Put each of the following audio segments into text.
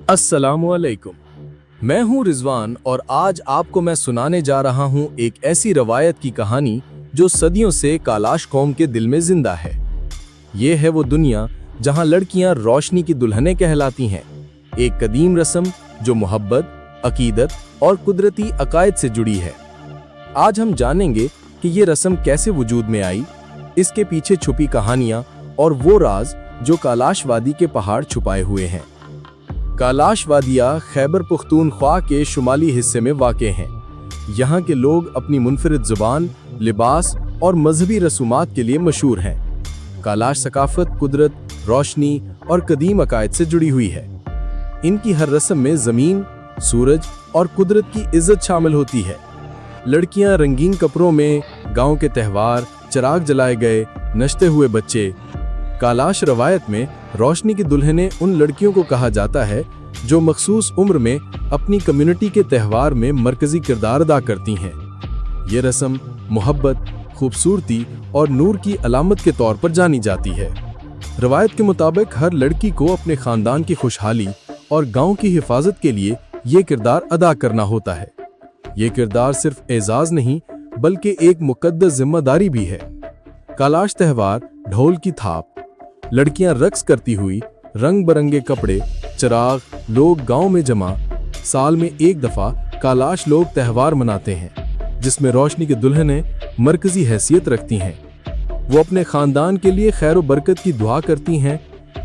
अस्सलामुअलैकुम। मैं हूं रिजवान और आज आपको मैं सुनाने जा रहा हूं एक ऐसी रवायत की कहानी जो सदियों से कालाश कौम के दिल में जिंदा है। ये है वो दुनिया जहां लड़कियां रोशनी की दुल्हनें कहलाती हैं। एक कदीम रस्म जो मोहब्बत, अकीदत और कुदरती अकायद से जुड़ी है। आज हम जानेंगे कि ये रस्म कैसे वजूद में आई, इसके पीछे छुपी कहानियां और वो राज जो कालाश वादी के पहाड़ छुपाए हुए हैं। कालाश वादिया खैबर पुख्तूनख्वा के शुमाली हिस्से में वाक़े हैं। यहाँ के लोग अपनी मुनफरिद ज़ुबान, लिबास और मजहबी रसूमात के लिए मशहूर हैं। कालाश सकाफत, कुदरत, रोशनी और कदीम अकायद से जुड़ी हुई है। इनकी हर रस्म में ज़मीन, सूरज और कुदरत की इज्जत शामिल होती है। लड़कियाँ रंगीन कपड़ों में, गांव के त्यौहार, चिराग जलाए गए, नचते हुए बच्चे। कालाश रवायत में रोशनी की दुल्हनें उन लड़कियों को कहा जाता है जो मखसूस उम्र में अपनी कम्युनिटी के त्यौहार में मरकजी किरदार अदा करती हैं। ये रस्म मोहब्बत, खूबसूरती और नूर की अलामत के तौर पर जानी जाती है। रवायत के मुताबिक हर लड़की को अपने खानदान की खुशहाली और गांव की हिफाजत के लिए ये किरदार अदा करना होता है। ये किरदार सिर्फ एजाज नहीं बल्कि एक मुकद्दस जिम्मेदारी भी है। कालाश त्यौहार, ढोल की थाप, लड़कियां रक्स करती हुई, रंग बरंगे कपड़े, चिराग, लोग गांव में जमा। साल में एक दफा कालाश लोग त्यौहार मनाते हैं जिसमें रोशनी की दुल्हनें मरकजी हैसियत रखती हैं। वो अपने खानदान के लिए खैर और बरकत की दुआ करती हैं,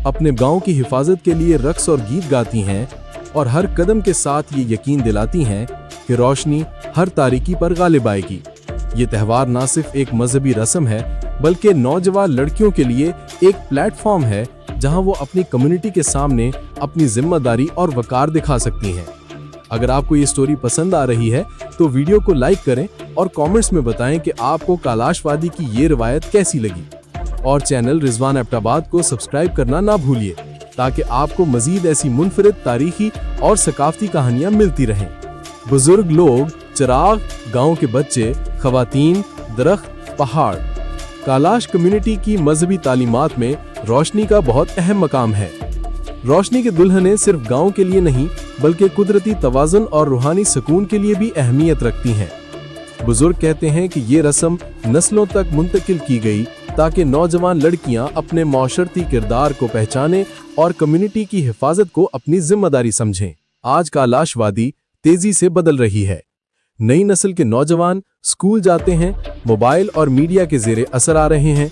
अपने गांव की हिफाजत के लिए रक्स और गीत गाती हैं और हर कदम के साथ ये यकीन दिलाती हैं कि रोशनी हर तारीकी पर गालिब आएगी। ये त्यौहार ना सिर्फ एक मजहबी रस्म है बल्कि नौजवान लड़कियों के लिए एक प्लेटफॉर्म है जहां वो अपनी कम्युनिटी के सामने अपनी जिम्मेदारी और वकार दिखा सकती हैं। अगर आपको ये स्टोरी पसंद आ रही है तो वीडियो को लाइक करें और कमेंट्स में बताएं कि आपको कालाश वादी की ये रवायत कैसी लगी। और चैनल रिजवान एबटाबाद को सब्सक्राइब करना ना भूलिए ताकि आपको मजीद ऐसी मुनफरिद तारीखी और सकाफती कहानियां मिलती रहें। बुजुर्ग लोग, चिराग, गाँव के बच्चे, खवातीन, दरख्त, पहाड़। कालाश कम्युनिटी की मजहबी तालीमात में रोशनी का बहुत अहम मकाम है। रोशनी की दुल्हनें सिर्फ गांव के लिए नहीं बल्कि कुदरती तवाज़ुन और रूहानी सुकून के लिए भी अहमियत रखती हैं। बुजुर्ग कहते हैं कि ये रस्म नस्लों तक मुंतकिल की गई ताकि नौजवान लड़कियां अपने माशरती किरदार को पहचानें और कम्युनिटी की हिफाजत को अपनी जिम्मेदारी समझें। आज कालाश वादी तेजी से बदल रही है। नई नस्ल के नौजवान स्कूल जाते हैं, मोबाइल और मीडिया के ज़ेरे असर आ रहे हैं।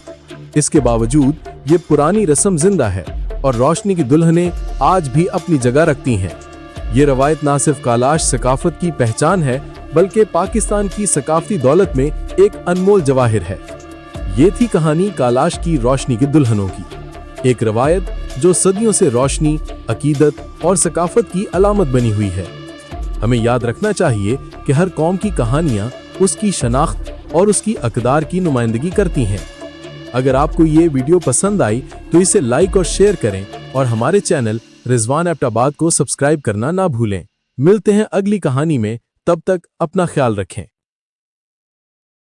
इसके बावजूद ये पुरानी रस्म जिंदा है और रोशनी की दुल्हनें आज भी अपनी जगह रखती हैं। ये रवायत ना सिर्फ कालाश सकाफत की पहचान है बल्कि पाकिस्तान की सकाफती दौलत में एक अनमोल जवाहिर है। ये थी कहानी कालाश की रोशनी की दुल्हनों की, एक रवायत जो सदियों से रोशनी, अकीदत और सकाफत की अलामत बनी हुई है। हमें याद रखना चाहिए कि हर कौम की कहानियां उसकी शनाख्त और उसकी अक़दार की नुमाइंदगी करती हैं। अगर आपको ये वीडियो पसंद आई तो इसे लाइक और शेयर करें और हमारे चैनल रिजवान एबटाबाद को सब्सक्राइब करना ना भूलें। मिलते हैं अगली कहानी में, तब तक अपना ख्याल रखें।